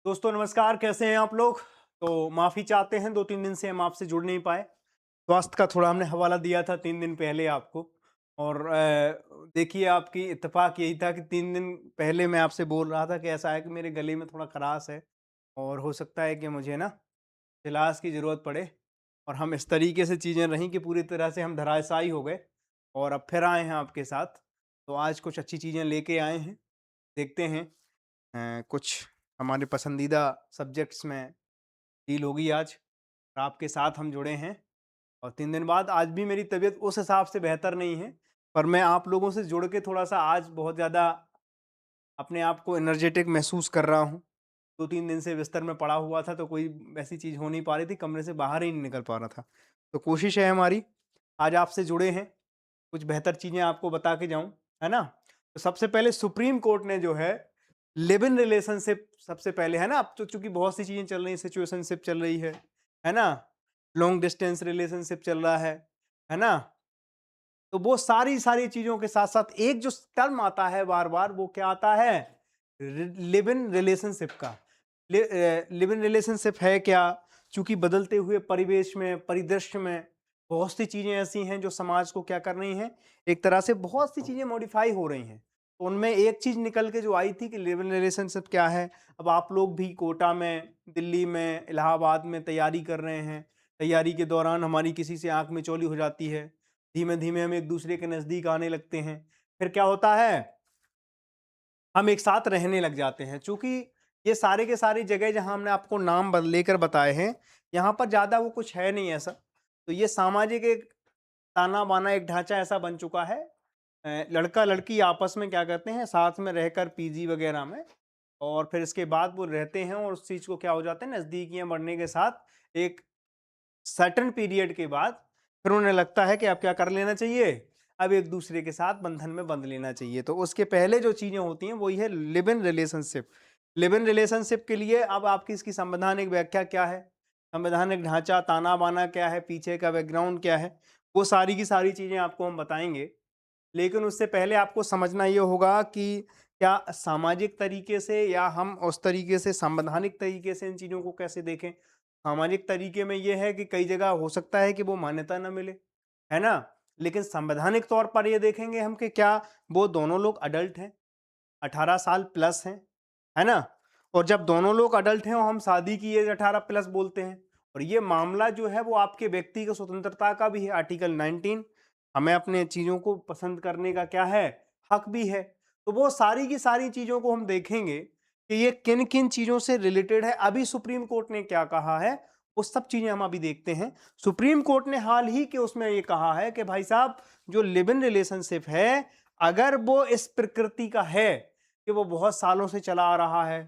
दोस्तों नमस्कार, कैसे हैं आप लोग। तो माफ़ी चाहते हैं, 2-3 दिन से हम आपसे जुड़ नहीं पाए। स्वास्थ्य का थोड़ा हमने हवाला दिया था 3 दिन पहले आपको। और देखिए, आपकी इत्तेफ़ाक यही था कि 3 दिन पहले मैं आपसे बोल रहा था कि ऐसा है कि मेरे गले में थोड़ा खराश है और हो सकता है कि मुझे ना इलाज की ज़रूरत पड़े। और हम इस तरीके से चीज़ें रहीं कि पूरी तरह से हम धराशायी हो गए और अब फिर आए हैं आपके साथ। तो आज कुछ अच्छी चीज़ें लेके आए हैं, देखते हैं। कुछ हमारे पसंदीदा सब्जेक्ट्स में डील होगी आज। और आपके साथ हम जुड़े हैं और 3 दिन बाद आज भी मेरी तबीयत उस हिसाब से बेहतर नहीं है, पर मैं आप लोगों से जुड़ के थोड़ा-सा आज बहुत ज़्यादा अपने आप को एनर्जेटिक महसूस कर रहा हूँ। 2-3 दिन से बिस्तर में पड़ा हुआ था, तो कोई वैसी चीज़ हो नहीं पा रही थी, कमरे से बाहर ही नहीं निकल पा रहा था। तो कोशिश है हमारी, आज आपसे जुड़े हैं, कुछ बेहतर चीज़ें आपको बता के जाऊँ, है ना? तो सबसे पहले सुप्रीम कोर्ट ने जो है लिव इन रिलेशनशिप सबसे पहले, है ना? अब तो चूँकि बहुत सी चीज़ें चल रही हैं, सिचुएशनशिप चल रही है ना? लॉन्ग डिस्टेंस रिलेशनशिप चल रहा है ना? तो वो सारी चीज़ों के साथ-साथ एक जो टर्म आता है बार-बार, वो क्या आता है? लिव इन रिलेशनशिप का। लिव इन रिलेशनशिप है क्या? चूँकि बदलते हुए परिवेश में, परिदृश्य में बहुत सी चीज़ें ऐसी हैं जो समाज को क्या कर रही हैं, एक तरह से बहुत सी चीज़ें मॉडिफ़ाई हो रही हैं। तो उनमें एक चीज़ निकल के जो आई थी कि लिव इन रिलेशनशिप क्या है? अब आप लोग भी कोटा में, दिल्ली में, इलाहाबाद में तैयारी कर रहे हैं। तैयारी के दौरान हमारी किसी से आँख मिचौली हो जाती है। धीमे-धीमे हम एक-दूसरे के नज़दीक आने लगते हैं। फिर क्या होता है? हम एक साथ रहने लग जाते हैं। चूँकि ये सारे के सारी जगह जहाँ हमने आपको नाम लेकर बताए हैं, यहाँ पर ज़्यादा वो कुछ है नहीं ऐसा। तो ये सामाजिक एक ताना-बाना एक ढाँचा ऐसा बन चुका है। लड़का-लड़की आपस में क्या करते हैं, साथ में रहकर पीजी वगैरह में, और फिर इसके बाद वो रहते हैं और उस चीज़ को क्या हो जाता है, नज़दीकियाँ बढ़ने के साथ एक सर्टेन पीरियड के बाद फिर उन्हें लगता है कि अब क्या कर लेना चाहिए, अब एक दूसरे के साथ बंधन में बंध लेना चाहिए। तो उसके पहले जो चीज़ें होती हैं वही है live in relationship. Live in relationship के लिए अब आपकी इसकी संवैधानिक व्याख्या क्या है, संवैधानिक ढांचा, ताना-बाना क्या है, पीछे का बैकग्राउंड क्या है, वो सारी की सारी चीज़ें आपको हम बताएँगे। लेकिन उससे पहले आपको समझना ये होगा कि क्या सामाजिक तरीके से या हम उस तरीके से संवैधानिक तरीके से इन चीज़ों को कैसे देखें। सामाजिक तरीके में ये है कि कई जगह हो सकता है कि वो मान्यता ना मिले, है ना? लेकिन संवैधानिक तौर पर ये देखेंगे हम कि क्या वो दोनों लोग अडल्ट हैं, 18 साल प्लस हैं, है ना? और जब दोनों लोग अडल्ट हैं और हम शादी की एज 18 प्लस बोलते हैं, और ये मामला जो है वो आपके व्यक्ति की स्वतंत्रता का भी है, आर्टिकल 19। हमें अपने चीज़ों को पसंद करने का क्या है, हक भी है। तो वो सारी की सारी चीज़ों को हम देखेंगे कि ये किन-किन चीज़ों से रिलेटेड है। अभी सुप्रीम कोर्ट ने क्या कहा है, वो सब चीज़ें हम अभी देखते हैं। सुप्रीम कोर्ट ने हाल ही के उसमें ये कहा है कि भाई साहब, जो लिव इन रिलेशनशिप है, अगर वो इस प्रकृति का है कि वो बहुत सालों से चला आ रहा है,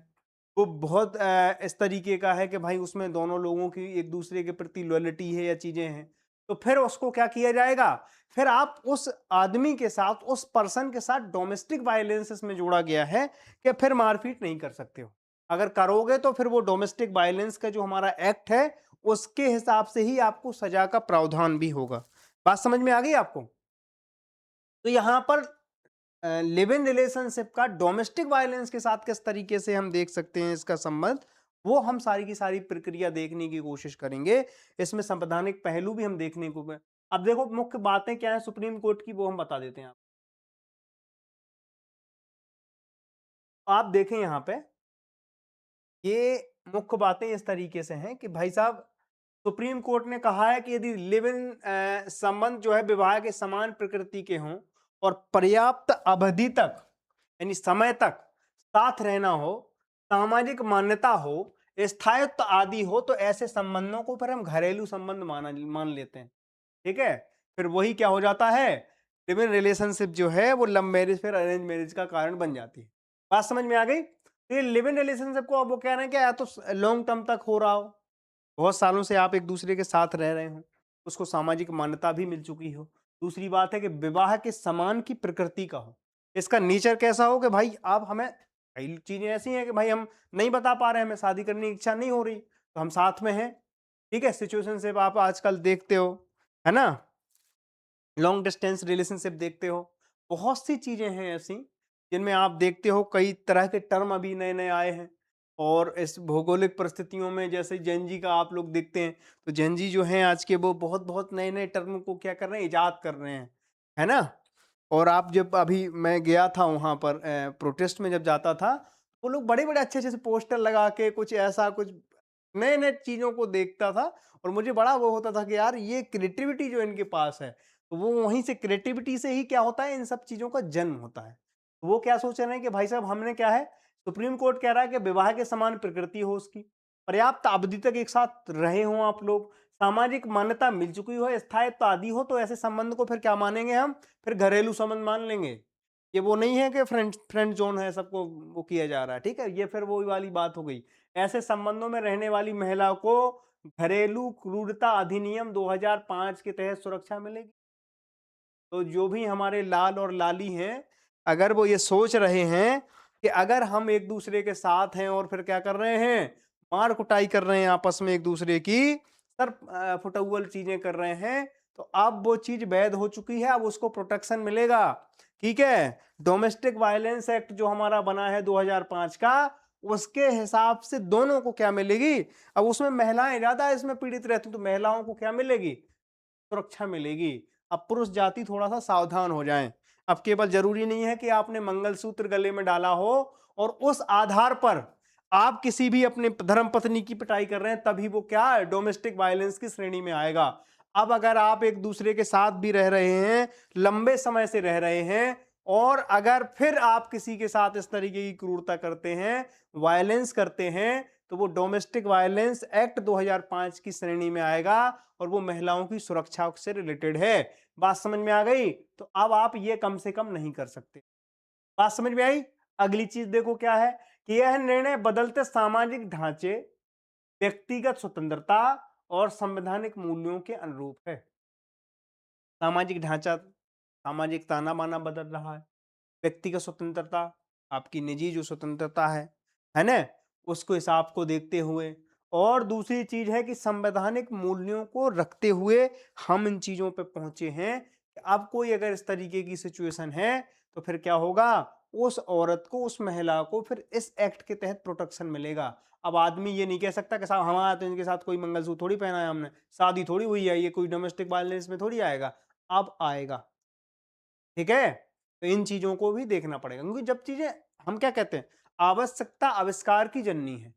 वो बहुत इस तरीके का है कि भाई उसमें दोनों लोगों की एक दूसरे के प्रति लॉयल्टी है या चीज़ें हैं, तो फिर उसको क्या किया जाएगा? फिर आप उस आदमी के साथ, उस पर्सन के साथ डोमेस्टिक वायलेंस इसमें जोड़ा गया है कि फिर मारपीट नहीं कर सकते हो। अगर करोगे तो फिर वो डोमेस्टिक वायलेंस का जो हमारा एक्ट है, उसके हिसाब से ही आपको सज़ा का प्रावधान भी होगा। बात समझ में आ गई आपको? तो यहाँ पर लिव इन रिलेशनशिप का डोमेस्टिक वायलेंस के साथ किस तरीके से हम देख सकते हैं इसका संबंध, वो हम सारी की सारी प्रक्रिया देखने की कोशिश करेंगे। इसमें संवैधानिक पहलू भी हम देखने को अब देखो, मुख्य बातें क्या है सुप्रीम कोर्ट की, वो हम बता देते हैं आप देखें यहाँ पे, ये मुख्य बातें इस तरीके से हैं कि भाई साहब, सुप्रीम कोर्ट ने कहा है कि यदि लिव इन संबंध जो है विवाह के समान प्रकृति के हों और पर्याप्त अवधि तक, यानी समय तक साथ रहना हो, सामाजिक मान्यता हो, स्थायित्व आदि हो, तो ऐसे संबंधों को फिर हम घरेलू संबंध मान लेते हैं। ठीक है? फिर वही क्या हो जाता है, लिव इन रिलेशनशिप जो है वो लव मैरिज फिर अरेंज मैरिज का कारण बन जाती है। बात समझ में आ गई? तो ये लिव इन रिलेशनशिप को अब वो कह रहे हैं कि या तो लॉन्ग टर्म तक हो रहा हो, बहुत सालों से आप एक दूसरे के साथ रह रहे हो, उसको सामाजिक मान्यता भी मिल चुकी हो। दूसरी बात है कि विवाह के समान की प्रकृति का हो, इसका नेचर कैसा हो कि भाई आप हमें, कई चीजें ऐसी हैं कि भाई हम नहीं बता पा रहे हैं, हमें शादी करने की इच्छा नहीं हो रही, तो हम साथ में हैं। ठीक है, सिचुएशनशिप आप आजकल देखते हो, है ना? लॉन्ग डिस्टेंस रिलेशनशिप देखते हो, बहुत सी चीजें हैं ऐसी जिनमें आप देखते हो कई तरह के टर्म अभी नए नए आए हैं। और इस भौगोलिक परिस्थितियों में जैसे जेन जी का आप लोग देखते हैं, तो जेन जी जो हैं आज के, वो बहुत-बहुत नए-नए टर्म को क्या कर रहे हैं, इजाद कर रहे हैं, है ना? और आप जब, अभी मैं गया था वहाँ पर प्रोटेस्ट में जब जाता था, वो लोग बड़े-बड़े अच्छे-अच्छे से पोस्टर लगा के कुछ ऐसा कुछ नए-नए चीज़ों को देखता था, और मुझे बड़ा वो होता था कि यार ये क्रिएटिविटी जो इनके पास है, तो वो वहीं से क्रिएटिविटी से ही क्या होता है, इन सब चीज़ों का जन्म होता है। तो वो क्या सोच रहे हैं कि भाई साहब हमने क्या है, सुप्रीम कोर्ट कह रहा है कि विवाह के समान प्रकृति हो उसकी, पर्याप्त अवधि तक एक साथ रहे हों आप लोग, सामाजिक मान्यता मिल चुकी हो, स्थायित्व आदि हो, तो ऐसे संबंध को फिर क्या मानेंगे हम, फिर घरेलू संबंध मान लेंगे। ये वो नहीं है कि फ्रेंड फ्रेंड जोन है, सबको वो किया जा रहा है, ठीक है? ये फिर वो वाली बात हो गई। ऐसे संबंधों में रहने वाली महिला को घरेलू क्रूरता अधिनियम 2005 के तहत सुरक्षा मिलेगी। तो जो भी हमारे लाल और लाली हैं, अगर वो ये सोच रहे हैं कि अगर हम एक दूसरे के साथ हैं और फिर क्या कर रहे हैं, मार कुटाई कर रहे हैं आपस में एक दूसरे की, सर फुटौल चीजें कर रहे हैं, तो अब वो चीज वैध हो चुकी है, अब उसको प्रोटेक्शन मिलेगा। ठीक है, डोमेस्टिक वायलेंस एक्ट जो हमारा बना है 2005 का, उसके हिसाब से दोनों को क्या मिलेगी, अब उसमें महिलाएं ज्यादा इसमें पीड़ित रहती, तो महिलाओं को क्या मिलेगी, सुरक्षा मिलेगी। अब पुरुष जाति थोड़ा सा सावधान हो जाएं। अब केवल जरूरी नहीं है कि आपने मंगलसूत्र गले में डाला हो और उस आधार पर आप किसी भी अपने धर्म पत्नी की पिटाई कर रहे हैं, तभी वो क्या है, डोमेस्टिक वायलेंस की श्रेणी में आएगा। अब अगर आप एक दूसरे के साथ भी रह रहे हैं, लंबे समय से रह रहे हैं, और अगर फिर आप किसी के साथ इस तरीके की क्रूरता करते हैं, वायलेंस करते हैं, तो वो डोमेस्टिक वायलेंस एक्ट 2005 की श्रेणी में आएगा, और वो महिलाओं की सुरक्षा से रिलेटेड है। बात समझ में आ गई? तो अब आप ये कम से कम नहीं कर सकते। बात समझ में आई? अगली चीज देखो क्या है, कि यह निर्णय बदलते सामाजिक ढांचे, व्यक्तिगत स्वतंत्रता और संवैधानिक मूल्यों के अनुरूप है। सामाजिक ढांचा, सामाजिक ताना बाना बदल रहा है, व्यक्तिगत स्वतंत्रता, आपकी निजी जो स्वतंत्रता है ना, उसको हिसाब को देखते हुए, और दूसरी चीज है कि संवैधानिक मूल्यों को रखते हुए हम इन चीजों पे पहुंचे हैं कि अब कोई अगर इस तरीके की सिचुएशन है, तो फिर क्या होगा, उस औरत को, उस महिला को फिर इस एक्ट के तहत प्रोटेक्शन मिलेगा। अब आदमी ये नहीं कह सकता कि साहब हमारा तो इनके साथ कोई मंगलसूत्र थोड़ी पहना है, हमने शादी थोड़ी हुई है, ये कोई डोमेस्टिक वायलेंस में थोड़ी आएगा। अब आएगा। ठीक है, तो इन चीजों को भी देखना पड़ेगा, क्योंकि जब चीजें, हम क्या कहते हैं, आवश्यकता आविष्कार की जननी है।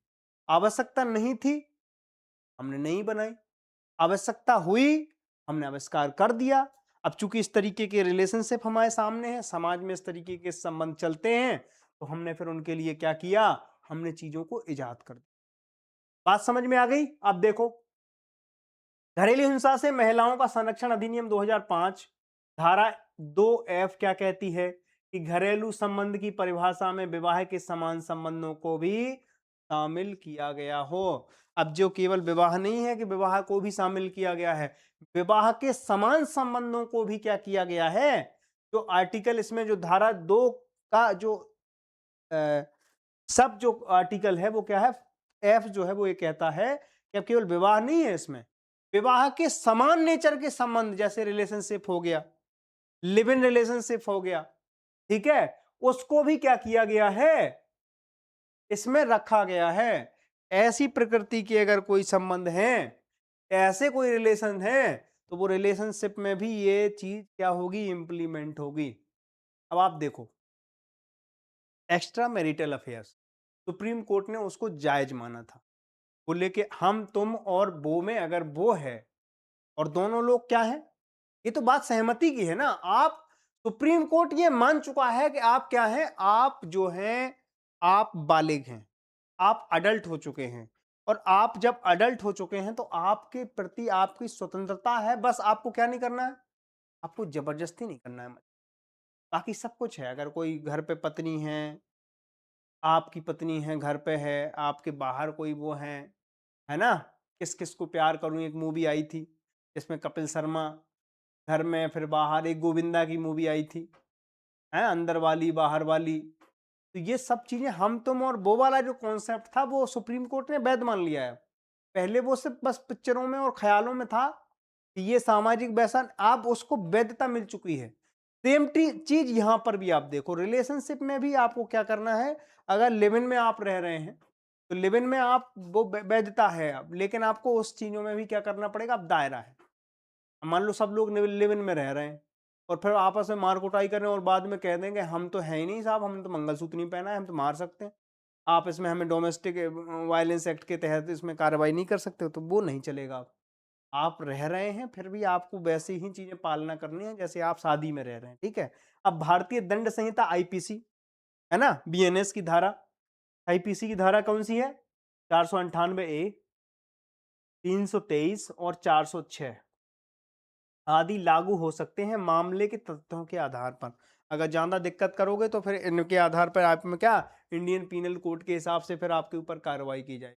आवश्यकता नहीं थी, हमने नहीं बनाई, आवश्यकता हुई, हमने आविष्कार कर दिया। अब चूंकि इस तरीके के रिलेशनशिप हमारे सामने हैं, समाज में इस तरीके के संबंध चलते हैं, तो हमने फिर उनके लिए क्या किया, हमने चीजों को इजाद कर दिया। बात समझ में आ गई? अब देखो, घरेलू हिंसा से महिलाओं का संरक्षण अधिनियम 2005 धारा 2F क्या कहती है, कि घरेलू संबंध की परिभाषा में विवाह के समान संबंधों को भी शामिल किया गया हो। अब जो केवल विवाह नहीं है कि विवाह को भी शामिल किया गया है, विवाह के समान संबंधों को भी क्या किया गया है। जो आर्टिकल इसमें जो धारा 2 का जो सब जो आर्टिकल है वो क्या है, एफ जो है वो ये कहता है कि अब केवल विवाह नहीं है, इसमें विवाह के समान नेचर के संबंध, जैसे रिलेशनशिप हो गया, लिव इन रिलेशनशिप हो गया, ठीक है, उसको भी क्या किया गया है, इसमें रखा गया है। ऐसी प्रकृति के अगर कोई संबंध हैं, ऐसे कोई रिलेशन है, तो वो रिलेशनशिप में भी ये चीज क्या होगी, इंप्लीमेंट होगी। अब आप देखो, extra marital affairs, supreme court ने उसको जायज माना था। बोले कि हम तुम और वो में अगर वो है, और दोनों लोग क्या है, ये तो बात सहमति की है ना। आप, सुप्रीम कोर्ट ये मान चुका है कि आप क्या हैं, आप जो हैं, आप बालिग हैं, आप अडल्ट हो चुके हैं, और आप जब अडल्ट हो चुके हैं, तो आपके प्रति आपकी स्वतंत्रता है, बस आपको क्या नहीं करना है, आपको जबरदस्ती नहीं करना है। बाकी सब कुछ है। अगर कोई घर पे पत्नी है, आपकी पत्नी है, घर पे है, आपके बाहर कोई वो है ना, किस किस को प्यार करूं, एक मूवी आई थी जिसमें कपिल शर्मा, घर में फिर बाहर, एक गोविंदा की मूवी आई थी, है अंदर वाली बाहर वाली। तो ये सब चीजें, हम तुम और वो वाला जो कॉन्सेप्ट था, वो सुप्रीम कोर्ट ने वैध मान लिया है। पहले वो सिर्फ बस पिक्चरों में और ख्यालों में था कि ये सामाजिक व्यसन, आप उसको वैधता मिल चुकी है। सेम चीज यहां पर भी आप देखो, रिलेशनशिप में भी आपको क्या करना है, अगर लिव इन में आप रह रहे हैं, तो लिव इन में आप वो वैधता है अब, लेकिन आपको उस चीज़ों में भी क्या करना पड़ेगा, अब दायरा है। मान लो सब लोग लिव इन में रह रहे हैं और फिर आपस में मार कुटाई कर रहे हैं और बाद में कह देंगे हम तो है ही नहीं साहब, हमने तो मंगलसूत्र नहीं पहना है, हम तो मार सकते हैं, आप इसमें हमें डोमेस्टिक वायलेंस एक्ट के तहत इसमें कार्रवाई नहीं कर सकते हो, तो वो नहीं चलेगा। आप रह रहे हैं फिर भी आपको वैसे ही चीजें पालना करनी है जैसे आप शादी में रह रहे हैं, ठीक है। अब भारतीय दंड संहिता आईपीसी है ना, बीएनएस की धारा, आईपीसी की धारा कौन सी है, 498 ए, 323 और 406 आदि लागू हो सकते हैं मामले के तथ्यों के आधार पर। अगर ज्यादा दिक्कत करोगे तो फिर इनके आधार पर आप में क्या, इंडियन पीनल कोड के हिसाब से फिर आपके ऊपर कार्रवाई की जाए,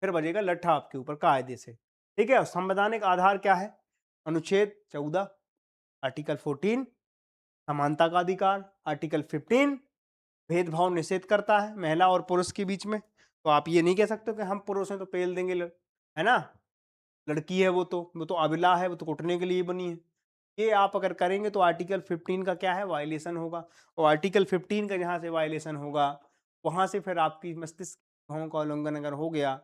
फिर बजेगा लट्ठा आपके ऊपर कायदे से, ठीक है। संवैधानिक आधार क्या है, अनुच्छेद 14, आर्टिकल 14 समानता का अधिकार, आर्टिकल 15 भेदभाव निषेध करता है महिला और पुरुष के बीच में, तो आप ये नहीं कह सकते कि हम पुरुष हैं तो पेल देंगे है ना, लड़की है वो तो अबला है, वो तो कुटने के लिए बनी है। ये आप अगर करेंगे तो आर्टिकल 15 का क्या है, वायलेशन होगा, और आर्टिकल 15 का जहाँ से वायलेशन होगा वहां से फिर आपकी मस्तिष्क का उल्लंघन अगर हो गया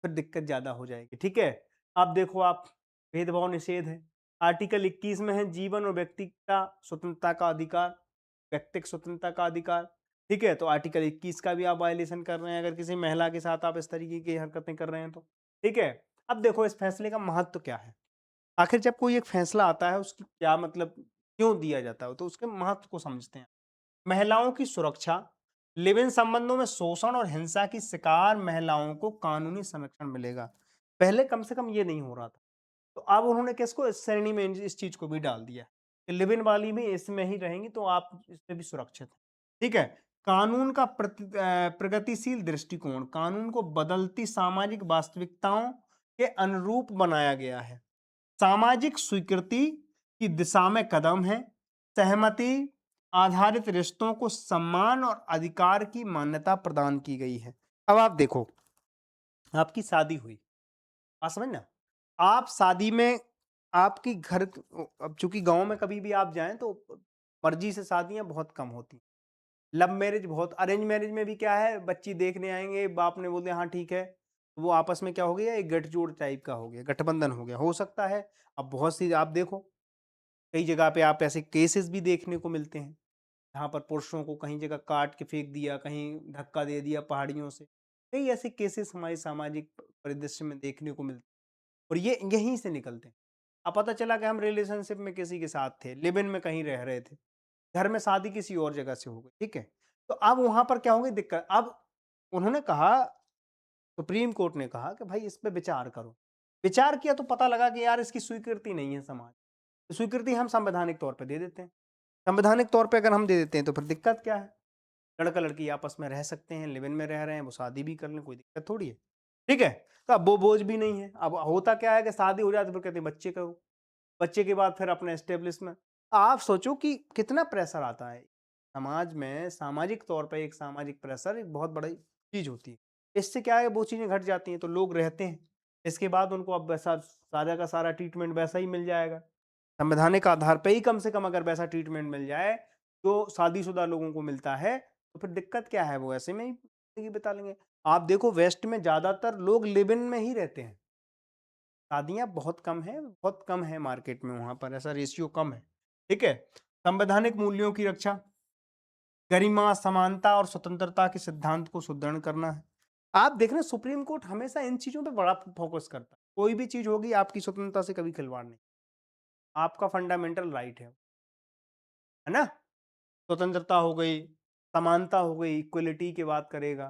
फिर दिक्कत ज्यादा हो जाएगी, ठीक है। अब देखो आप, भेदभाव निषेध है, आर्टिकल 21 में है जीवन और व्यक्तिगत स्वतंत्रता का अधिकार, व्यक्तिगत स्वतंत्रता का अधिकार, ठीक है। तो आर्टिकल 21 का भी आप वायलेशन कर रहे हैं अगर किसी महिला के साथ आप इस तरीके की हरकतें कर रहे हैं तो, ठीक है। अब देखो इस फैसले का महत्व क्या है, आखिर जब कोई एक फैसला आता है उसकी क्या मतलब, क्यों दिया जाता है, तो उसके महत्व को समझते हैं। महिलाओं की सुरक्षा, लिव इन संबंधों में शोषण और हिंसा की शिकार महिलाओं को कानूनी संरक्षण मिलेगा, पहले कम से कम ये नहीं हो रहा था, तो अब उन्होंने किसको इस श्रेणी में इस चीज को भी डाल दिया कि लिव इन वाली भी इसमें ही रहेंगी तो आप इसमें भी सुरक्षित हैं, ठीक है। कानून का प्रगतिशील दृष्टिकोण, कानून को बदलती सामाजिक वास्तविकताओं के अनुरूप बनाया गया है, सामाजिक स्वीकृति की दिशा में कदम है, सहमति आधारित रिश्तों को सम्मान और अधिकार की मान्यता प्रदान की गई है। अब आप देखो, आपकी शादी हुई, आप समझ ना, आप शादी में आपकी घर, अब चूंकि गांव में कभी भी आप जाएं तो मर्जी से शादियां बहुत कम होती हैं, लव मैरिज बहुत, अरेंज मैरिज में भी क्या है, बच्ची देखने आएंगे, बाप ने बोल दिया हाँ ठीक है, वो आपस में क्या हो गया, एक गठजोड़ टाइप का हो गया, गठबंधन हो गया, हो सकता है। अब बहुत सी आप देखो कई जगह पे आप ऐसे केसेस भी देखने को मिलते हैं जहाँ पर पुरुषों को कहीं जगह काट के फेंक दिया, कहीं धक्का दे दिया पहाड़ियों से, कई ऐसे केसेस हमारे सामाजिक परिदृश्य में देखने को मिलते हैं और ये यहीं से निकलते हैं। अब पता चला कि हम रिलेशनशिप में किसी के साथ थे, लिव इन में कहीं रह रहे थे, घर में शादी किसी और जगह से हो गई, ठीक है। तो अब वहां पर क्या होगी दिक्कत, अब उन्होंने कहा, सुप्रीम कोर्ट ने कहा कि भाई इस पे विचार करो, विचार किया तो पता लगा कि यार इसकी स्वीकृति नहीं है समाज, तो स्वीकृति हम संवैधानिक तौर पे दे देते हैं, संवैधानिक तौर पे अगर हम दे देते हैं तो फिर दिक्कत क्या है, लड़का लड़की आपस में रह सकते हैं, लिव इन में रह रहे हैं, वो शादी भी कर लें, कोई दिक्कत थोड़ी है, ठीक है। तो अब वो बोझ भी नहीं है। अब होता क्या है कि शादी हो जाती है फिर कहते हैं बच्चे करो, बच्चे के बाद फिर अपने एस्टेब्लिशमेंट, आप सोचो कि कितना प्रेशर आता है समाज में, सामाजिक तौर पे एक सामाजिक प्रेशर एक बहुत बड़ी चीज होती है, इससे क्या है वो चीजें घट जाती हैं तो लोग रहते हैं, इसके बाद उनको अब वैसा सारा का सारा ट्रीटमेंट वैसा ही मिल जाएगा, संवैधानिक आधार पे ही कम से कम अगर वैसा ट्रीटमेंट मिल जाए जो शादीशुदा लोगों को मिलता है तो फिर दिक्कत क्या है, वो ऐसे में ही जिंदगी बिता लेंगे। आप देखो वेस्ट में ज्यादातर लोग लिव इन में ही रहते हैं, शादियां बहुत कम है, बहुत कम है मार्केट में, वहां पर ऐसा रेशियो कम है, ठीक है। संवैधानिक मूल्यों की रक्षा, गरिमा समानता और स्वतंत्रता के सिद्धांत को सुदृढ़ करना है। आप देख रहे हैं सुप्रीम कोर्ट हमेशा इन चीजों पे बड़ा फोकस करता है, कोई भी चीज होगी आपकी स्वतंत्रता से कभी खिलवाड़ नहीं, आपका फंडामेंटल राइट है ना, स्वतंत्रता हो गई, समानता हो गई, इक्वलिटी की बात करेगा,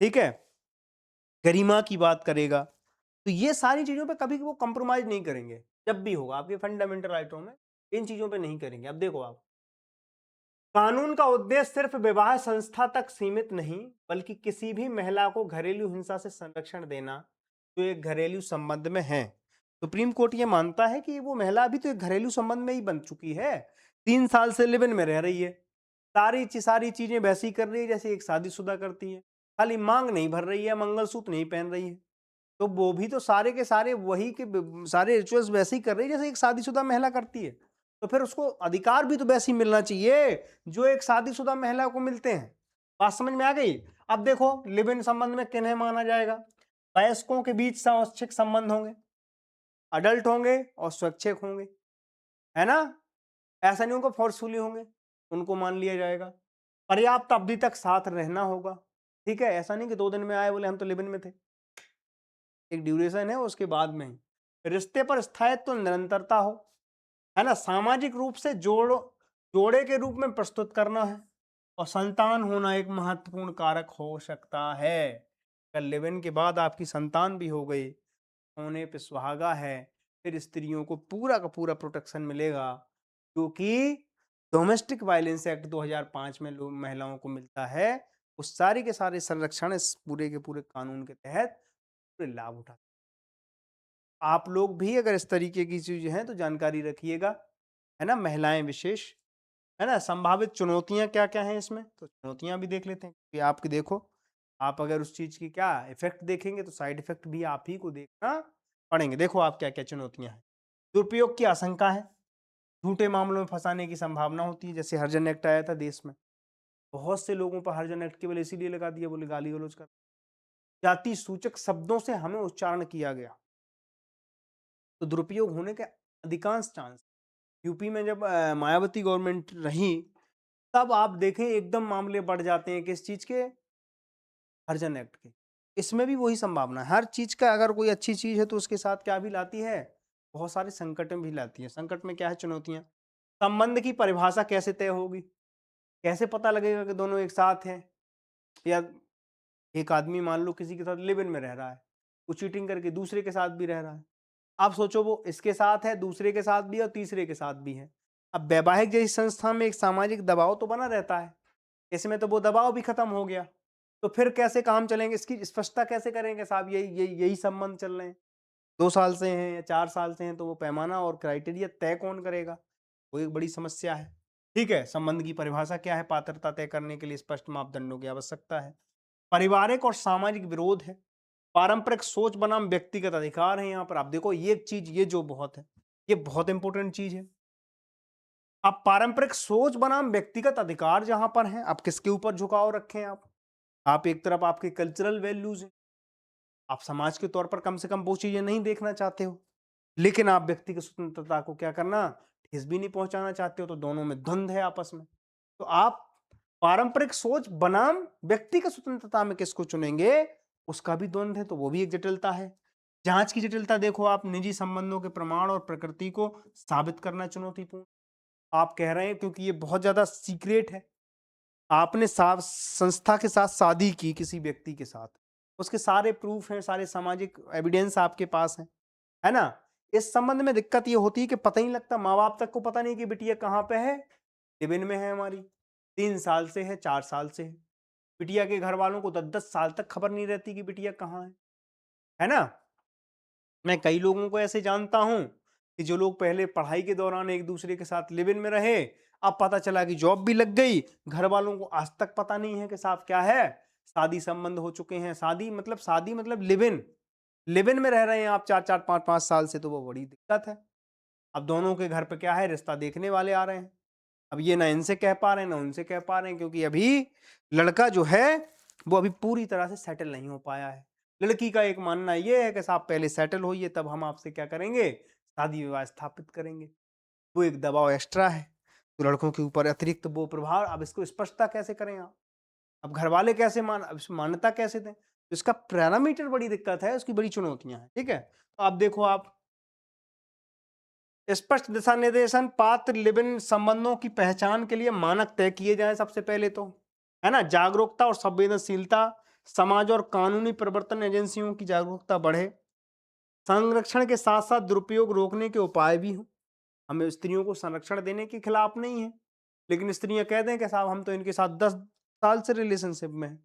ठीक है, गरिमा की बात करेगा, तो ये सारी चीजों पे कभी वो कॉम्प्रोमाइज नहीं करेंगे, जब भी होगा आपके फंडामेंटल राइटों में इन चीजों पे नहीं करेंगे। अब देखो आप, कानून का उद्देश्य सिर्फ विवाह संस्था तक सीमित नहीं बल्कि किसी भी महिला को घरेलू हिंसा से संरक्षण देना जो एक घरेलू संबंध में है। सुप्रीम कोर्ट ये मानता है कि वो महिला अभी तो एक घरेलू संबंध में ही बन चुकी है, 3 साल से लिव इन में रह रही है, सारी चीजें वैसी ही कर रही है जैसे एक शादीशुदा करती है, खाली मांग नहीं भर रही है, मंगलसूत्र नहीं पहन रही है, तो वो भी तो सारे के सारे वही के सारे रिचुअल्स वैसे ही कर रही है जैसे एक शादीशुदा महिला करती है, तो फिर उसको अधिकार भी तो वैसे ही मिलना चाहिए जो एक शादीशुदा महिला को मिलते हैं। बात समझ में आ गई। अब देखो लिव इन संबंध में किन्हें माना जाएगा? वयस्कों के बीच स्वैच्छिक संबंध होंगे, अडल्ट होंगे और स्वैच्छिक होंगे, है ना? ऐसा नहीं होगा फोर्सफुली होंगे, उनको मान लिया जाएगा। पर्याप्त अवधि तक साथ रहना होगा, ठीक है? ऐसा नहीं कि 2 दिन में आए बोले हम तो लिव इन में थे। एक ड्यूरेशन है उसके बाद में ही। रिश्ते पर स्थायित्व तो निरंतरता हो, है ना? सामाजिक रूप से जोड़े के रूप में प्रस्तुत करना है और संतान होना एक महत्वपूर्ण कारक हो सकता है। अगर लिव इन के बाद आपकी संतान भी हो गई, होने पे सुहागा है, फिर स्त्रियों को पूरा का पूरा प्रोटेक्शन मिलेगा, क्योंकि डोमेस्टिक वायलेंस एक्ट 2005 में लोग महिलाओं को मिलता है, उस सारे के सारे संरक्षण इस पूरे के पूरे कानून के तहत पूरे लाभ उठा। आप लोग भी अगर इस तरीके की चीजें हैं तो जानकारी रखिएगा, है ना? महिलाएं विशेष, है ना? संभावित चुनौतियां क्या क्या हैं इसमें, तो चुनौतियां भी देख लेते हैं कि आपकी देखो, आप अगर उस चीज की क्या इफेक्ट देखेंगे तो साइड इफेक्ट भी आप ही को देखना पड़ेंगे। देखो आप क्या क्या चुनौतियां हैं। दुरुपयोग की आशंका है, झूठे मामलों में फंसाने की संभावना होती है, जैसे हरिजन एक्ट आया था देश में, बहुत से लोगों पर हरिजन एक्ट केवल इसीलिए लगा दिया बोले गाली गलौज कर, जाति सूचक शब्दों से हमें उच्चारण किया गया, तो दुरुपयोग होने के अधिकांश चांस। यूपी में जब मायावती गवर्नमेंट रही, तब आप देखें एकदम मामले बढ़ जाते हैं किस चीज के, हरिजन एक्ट के। इसमें भी वही संभावना है, हर चीज का अगर कोई अच्छी चीज है तो उसके साथ क्या भी लाती है, बहुत सारे संकट भी लाती है। संकट में क्या है, चुनौतियां। संबंध की परिभाषा कैसे तय होगी, कैसे पता लगेगा कि दोनों एक साथ हैं, या एक आदमी मान लो किसी के साथ लिव इन में रह रहा है, वो चीटिंग करके दूसरे के साथ भी रह रहा है। आप सोचो वो इसके साथ है, दूसरे के साथ भी है और तीसरे के साथ भी है। अब वैवाहिक जैसी संस्था में एक सामाजिक दबाव तो बना रहता है, इसमें तो वो दबाव भी खत्म हो गया, तो फिर कैसे काम चलेंगे, इसकी स्पष्टता कैसे करेंगे साहब यही यही यही संबंध चल रहे हैं, 2 साल से हैं या 4 साल से हैं, तो वो पैमाना और क्राइटेरिया तय कौन करेगा, वो एक बड़ी समस्या है। ठीक है, संबंध की परिभाषा क्या है, पात्रता तय करने के लिए स्पष्ट मापदंडों की आवश्यकता है। पारिवारिक और सामाजिक विरोध है, पारंपरिक सोच बनाम व्यक्तिगत अधिकार है। यहाँ पर आप देखो ये एक चीज, ये जो बहुत है, ये बहुत इंपॉर्टेंट चीज है। अब पारंपरिक सोच बनाम व्यक्तिगत अधिकार जहां पर है, आप किसके ऊपर झुकाव रखें आप एक तरफ आपके कल्चरल वैल्यूज हैं, आप समाज के तौर पर कम से कम वो चीजें नहीं देखना चाहते हो, लेकिन आप व्यक्ति की स्वतंत्रता को क्या करना, ठेस भी नहीं पहुंचाना चाहते हो, तो दोनों में द्वंद्व है आपस में। तो आप पारंपरिक सोच बनाम व्यक्ति की स्वतंत्रता में किसको चुनेंगे, उसका भी द्वंद्व है, तो वो भी एक जटिलता है। जांच की जटिलता देखो आप, निजी संबंधों के प्रमाण और प्रकृति को साबित करना चुनौतीपूर्ण। आप कह रहे हैं क्योंकि ये बहुत ज्यादा सीक्रेट है, आपने संस्था के साथ शादी की किसी व्यक्ति के साथ, उसके सारे प्रूफ हैं, सारे सामाजिक एविडेंस आपके पास है ना? इस संबंध में दिक्कत ये होती है कि पता ही नहीं लगता, माँ बाप तक को पता नहीं कि बिटिया कहाँ पे है, लिव इन में है हमारी, 3 साल से है, 4 साल से है। बिटिया के घर वालों को 10-10 साल तक खबर नहीं रहती कि बिटिया कहाँ है ना? मैं कई लोगों को ऐसे जानता हूं कि जो लोग पहले पढ़ाई के दौरान एक दूसरे के साथ लिव इन में रहे, अब पता चला कि जॉब भी लग गई, घर वालों को आज तक पता नहीं है कि साहब क्या है, शादी संबंध हो चुके हैं। शादी मतलब लिव इन में रह रहे हैं आप 4-4 5-5 साल से, तो वो बड़ी दिक्कत है। अब दोनों के घर पे क्या है, रिश्ता देखने वाले आ रहे हैं, अब ये ना इनसे कह पा रहे हैं ना उनसे कह पा रहे हैं, क्योंकि अभी लड़का जो है वो अभी पूरी तरह से सेटल नहीं हो पाया है। लड़की का एक मानना ये है कि साहब पहले सेटल होइए, तब हम आपसे क्या करेंगे, शादी विवाह स्थापित करेंगे। वो एक दबाव एक्स्ट्रा है, तो लड़कों के ऊपर अतिरिक्त वो प्रभाव। अब इसको स्पष्टता कैसे करें आप, अब घर वाले कैसे अब इसमें मान्यता कैसे दें, तो इसका पैरामीटर बड़ी दिक्कत है, उसकी बड़ी चुनौतियां हैं। ठीक है, तो आप देखो, आप स्पष्ट दिशा निर्देशन, पात्र लिव इन संबंधों की पहचान के लिए मानक तय किए जाएं सबसे पहले तो, है ना? जागरूकता और संवेदनशीलता, समाज और कानूनी प्रवर्तन एजेंसियों की जागरूकता बढ़े, संरक्षण के साथ साथ दुरुपयोग रोकने के उपाय भी हों। हमें स्त्रियों को संरक्षण देने के खिलाफ नहीं है, लेकिन स्त्रियां कह दें कि साहब हम तो इनके साथ 10 साल से रिलेशनशिप में हैं,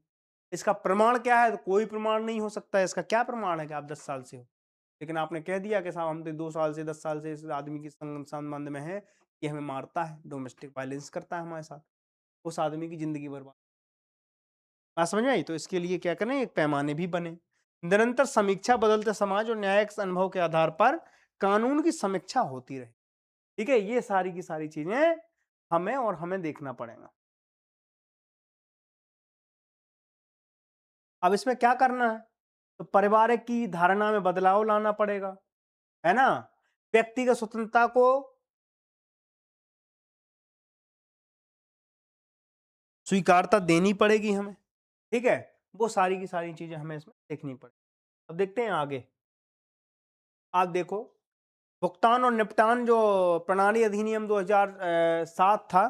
इसका प्रमाण क्या है, तो कोई प्रमाण नहीं हो सकता है। इसका क्या प्रमाण है कि आप 10 साल से हो, लेकिन आपने कह दिया कि साहब हम तो 2 साल से 10 साल से इस आदमी के संबंध में है, ये हमें मारता है, डोमेस्टिक वायलेंस करता है हमारे साथ, उस आदमी की जिंदगी बर्बाद। बात समझ में आई? तो इसके लिए क्या करें, एक पैमाने भी बने, निरंतर समीक्षा, बदलते समाज और न्यायिक अनुभव के आधार पर कानून की समीक्षा होती रहे। ठीक है, ये सारी की सारी चीजें हमें देखना पड़ेगा। अब इसमें क्या करना है? तो पारिवारिक की धारणा में बदलाव लाना पड़ेगा, है ना? व्यक्तिगत स्वतंत्रता को स्वीकारता देनी पड़ेगी हमें, ठीक है? वो सारी की सारी चीज़ें हमें इसमें देखनी पड़ेगी। अब देखते हैं आगे। आप देखो, भुगतान और निपटान जो प्रणाली अधिनियम 2007 था,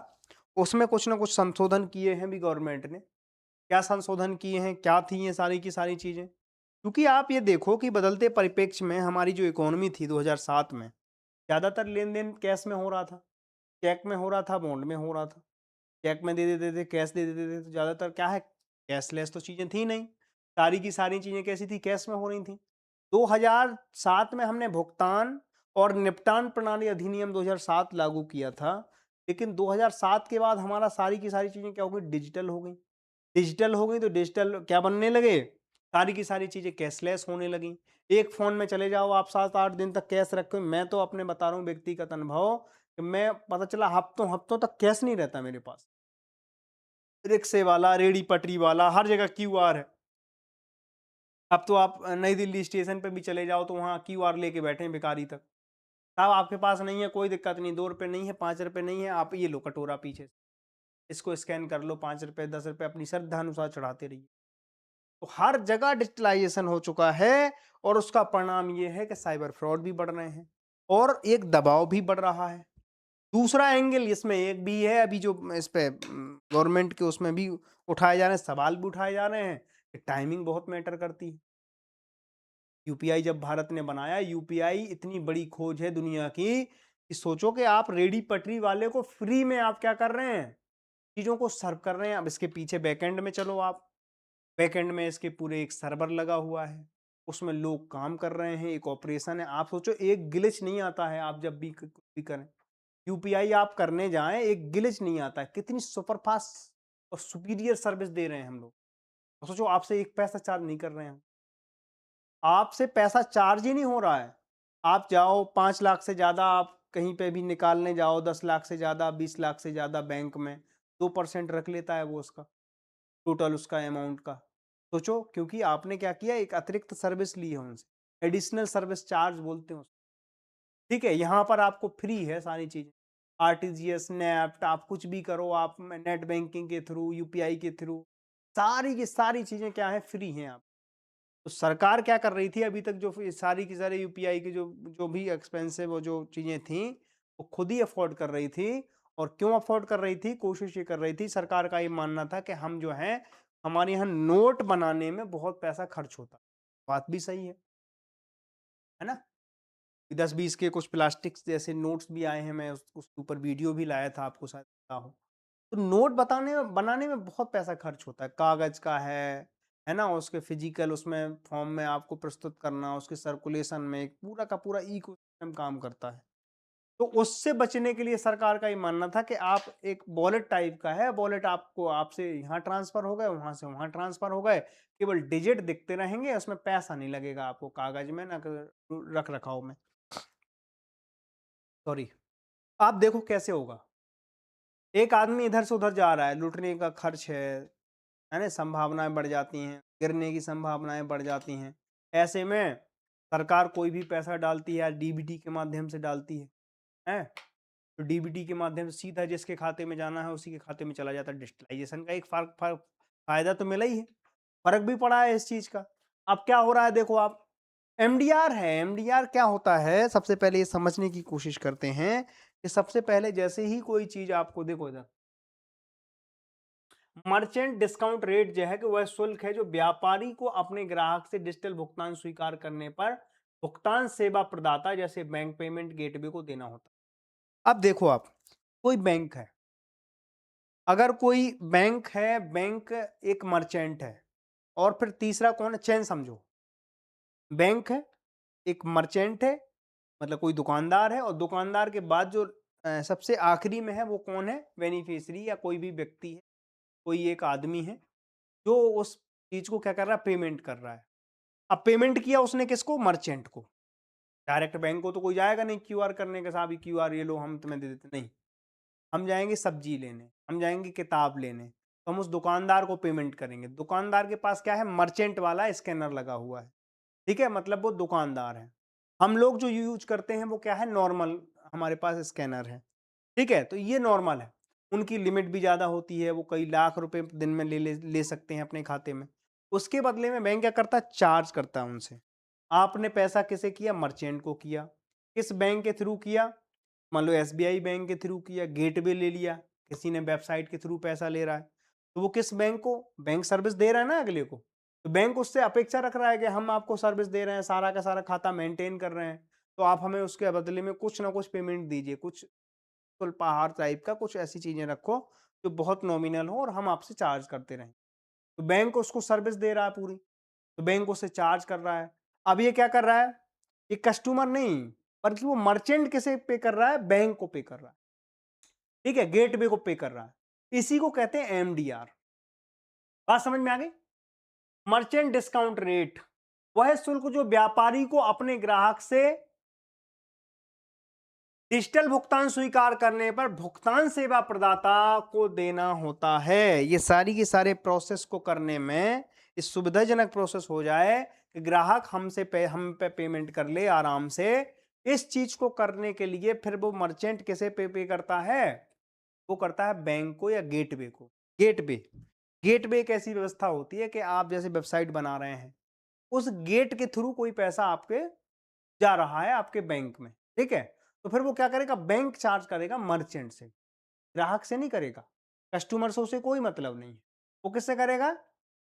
उसमें कुछ ना कुछ संशोधन किए हैं भी गवर्नमेंट ने। क्या संशोधन किए हैं, क्या थी ये सारी की सारी चीज़ें? क्योंकि आप ये देखो कि बदलते परिप्रेक्ष्य में हमारी जो इकोनॉमी थी 2007 में, ज़्यादातर लेन-देन कैश में हो रहा था, चेक में हो रहा था, बॉन्ड में हो रहा था। चेक में दे देते थे, कैश दे देते थे, तो ज़्यादातर क्या है, कैशलेस तो चीज़ें थी नहीं। सारी की सारी चीज़ें कैसी थी, कैश में हो रही थी। 2007 में हमने भुगतान और निपटान प्रणाली अधिनियम 2007 लागू किया था, लेकिन 2007 के बाद हमारा सारी की सारी चीज़ें क्या हो गई, डिजिटल हो गई। डिजिटल हो गई तो डिजिटल क्या बनने लगे, सारी की सारी चीज़ें कैशलेस होने लगी। एक फ़ोन में चले जाओ आप 7-8 दिन तक कैश रखे, मैं तो अपने बता रहा हूँ व्यक्तिगत अनुभव कि मैं पता चला हफ्तों-हफ्तों तक कैश नहीं रहता मेरे पास। रिक्शे वाला, रेहड़ी पटरी वाला, हर जगह क्यूआर है। अब तो आप नई दिल्ली स्टेशन पे भी चले जाओ तो वहाँ क्यूआर लेके बैठे हैं भिखारी तक। साहब आपके पास नहीं है कोई दिक्कत नहीं, ₹2 नहीं है, ₹5 नहीं है, आप ये लो कटोरा पीछे से, इसको स्कैन कर लो, ₹5 ₹10 अपनी श्रद्धा अनुसार चढ़ाते रहिए। तो हर जगह डिजिटलाइज़ेशन हो चुका है और उसका परिणाम ये है कि साइबर फ्रॉड भी बढ़ रहे हैं और एक दबाव भी बढ़ रहा है। दूसरा एंगल इसमें एक भी है, अभी जो इस पे गवर्नमेंट के उसमें भी उठाए जा रहे हैं, सवाल भी उठाए जा रहे हैं कि टाइमिंग बहुत मैटर करती है। यूपीआई जब भारत ने बनाया, यूपीआई इतनी बड़ी खोज है दुनिया की कि सोचो कि आप रेडी पटरी वाले को फ्री में आप क्या कर रहे हैं, चीज़ों को सर्व कर रहे हैं। अब इसके पीछे बैकएंड में चलो आप, बैकएंड में इसके पूरे एक सर्वर लगा हुआ है, उसमें लोग काम कर रहे हैं, एक ऑपरेशन है। आप सोचो एक ग्लिच नहीं आता है आप जब भी कुछ भी करें, यूपीआई आप करने जाएं एक ग्लिच नहीं आता है। कितनी सुपरफास्ट और सुपीरियर सर्विस दे रहे हैं हम लोग। और सोचो आपसे एक पैसा चार्ज नहीं कर रहे हैं हम, आपसे पैसा चार्ज ही नहीं हो रहा है। आप जाओ 5 लाख से ज़्यादा आप कहीं पे भी निकालने जाओ, 10 लाख से ज़्यादा, 20 लाख से ज़्यादा बैंक में 2% रख लेता है वो उसका, टोटल उसका अमाउंट का। सोचो क्योंकि आपने क्या किया, एक अतिरिक्त सर्विस ली है उनसे, एडिशनल सर्विस चार्ज बोलते हैं उसको। ठीक है, यहाँ पर आपको फ्री है सारी चीज़ें। आरटीजीएस, नेफ्ट आप कुछ भी करो, आप नेट बैंकिंग के थ्रू, यूपीआई के थ्रू, सारी की सारी चीज़ें क्या है, फ्री हैं आप। तो सरकार क्या कर रही थी अभी तक, जो सारी की सारी यूपीआई की जो जो भी एक्सपेंसिव वो जो चीज़ें थी, वो खुद ही अफोर्ड कर रही थी। और क्यों अफोर्ड कर रही थी, कोशिश ये कर रही थी, सरकार का ये मानना था कि हम जो है, हमारे यहाँ नोट बनाने में बहुत पैसा खर्च होता। बात भी सही है ना? 10-20 के कुछ प्लास्टिक्स जैसे नोट्स भी आए हैं, मैं उसके ऊपर वीडियो भी लाया था, आपको शायद पता हो। तो नोट बनाने में बहुत पैसा खर्च होता है, कागज़ का है ना? उसके फिजिकल उसमें फॉर्म में आपको प्रस्तुत करना, उसके सर्कुलेशन में एक पूरा का पूरा इकोसिस्टम काम करता है। तो उससे बचने के लिए सरकार का ये मानना था कि आप एक वॉलेट टाइप का है, वॉलेट आपको आपसे यहाँ ट्रांसफ़र हो गए, वहाँ से वहाँ ट्रांसफ़र हो गए, केवल डिजिट दिखते रहेंगे, उसमें पैसा नहीं लगेगा आपको कागज़ में ना रख-रखाव में। सॉरी। आप देखो कैसे होगा? एक आदमी इधर से उधर जा रहा है, लूटने का खर्च है ना? संभावनाएँ बढ़ जाती हैं, गिरने की संभावनाएँ बढ़ जाती हैं। ऐसे में सरकार कोई भी पैसा डालती है या डीबीटी के माध्यम से डालती हैं? तो डीबीटी के माध्यम से सीधा जिसके खाते में जाना है, उसी के खाते में चला जाता है। डिजिटलाइज़ेशन का एक फ़ायदा तो मिला ही है, फ़र्क भी पड़ा है इस चीज़ का। अब क्या हो रहा है देखो आप, एमडीआर है, एमडीआर क्या होता है? सबसे पहले ये समझने की कोशिश करते हैं कि सबसे पहले जैसे ही कोई चीज़ आपको देखो इधर मर्चेंट डिस्काउंट रेट जो है कि वह शुल्क है जो व्यापारी को अपने ग्राहक से डिजिटल भुगतान स्वीकार करने पर भुगतान सेवा प्रदाता जैसे बैंक पेमेंट गेटवे को देना होता है। अब देखो आप, कोई बैंक है, अगर कोई बैंक है, बैंक एक मर्चेंट है और फिर तीसरा कौन है, चेन समझो, बैंक है, एक मर्चेंट है, मतलब कोई दुकानदार है और दुकानदार के बाद जो सबसे आखिरी में है वो कौन है, बेनिफिशियरी या कोई भी व्यक्ति है, कोई एक आदमी है जो उस चीज को क्या कर रहा है, पेमेंट कर रहा है। अब पेमेंट किया उसने किसको, मर्चेंट को। डायरेक्ट बैंक को तो कोई जाएगा नहीं क्यूआर करने के, साहब क्यूआर ये लो हम तुम्हें दे देते, नहीं। हम जाएंगे सब्जी लेने, हम जाएंगे किताब लेने, तो हम उस दुकानदार को पेमेंट करेंगे। दुकानदार के पास क्या है, मर्चेंट वाला स्कैनर लगा हुआ है, ठीक है, मतलब वो दुकानदार है। हम लोग जो यूज करते हैं वो क्या है, नॉर्मल हमारे पास स्कैनर है, ठीक है, तो ये नॉर्मल है। उनकी लिमिट भी ज़्यादा होती है, वो कई लाख रुपए दिन में ले सकते हैं अपने खाते में। उसके बदले में बैंक क्या करता है, चार्ज करता है उनसे। आपने पैसा किसे किया, मर्चेंट को किया। किस बैंक के थ्रू किया, मान लो एसबीआई बैंक के थ्रू किया, गेटवे ले लिया, किसी ने वेबसाइट के थ्रू पैसा ले रहा है, तो वो किस बैंक को, बैंक सर्विस दे रहा है ना अगले को, तो बैंक उससे अपेक्षा रख रहा है कि हम आपको सर्विस दे रहे हैं, सारा का सारा खाता मेंटेन कर रहे हैं, तो आप हमें उसके बदले में कुछ ना कुछ पेमेंट दीजिए, कुछ अल्पाहार टाइप का कुछ ऐसी चीजें रखो जो बहुत नॉमिनल हो और हम आपसे चार्ज करते रहें। तो बैंक उसको सर्विस दे रहा है पूरी, तो बैंक उससे चार्ज कर रहा है। अब ये क्या कर रहा है, ये कस्टमर नहीं, बल्कि वो मर्चेंट किसे पे कर रहा है, बैंक को पे कर रहा है, ठीक है, गेटवे को पे कर रहा है। इसी को कहते हैं एमडीआर। बात समझ में आ गई। मर्चेंट डिस्काउंट रेट वह शुल्क जो व्यापारी को अपने ग्राहक से डिजिटल भुगतान स्वीकार करने पर भुगतान सेवा प्रदाता को देना होता है। ये सारी के सारे प्रोसेस को करने में इस सुविधाजनक प्रोसेस हो जाए कि ग्राहक हम पे पेमेंट कर ले आराम से। इस चीज को करने के लिए फिर वो मर्चेंट किसे पे करता है, वो करता है बैंक को या गेटवे को। गेटवे गेटवे एक ऐसी व्यवस्था होती है कि आप जैसे वेबसाइट बना रहे हैं, उस गेट के थ्रू कोई पैसा आपके जा रहा है आपके बैंक में, ठीक है, तो फिर वो क्या करेगा, बैंक चार्ज करेगा मर्चेंट से, ग्राहक से नहीं करेगा। कस्टमर से उसे कोई मतलब नहीं है, वो किससे करेगा,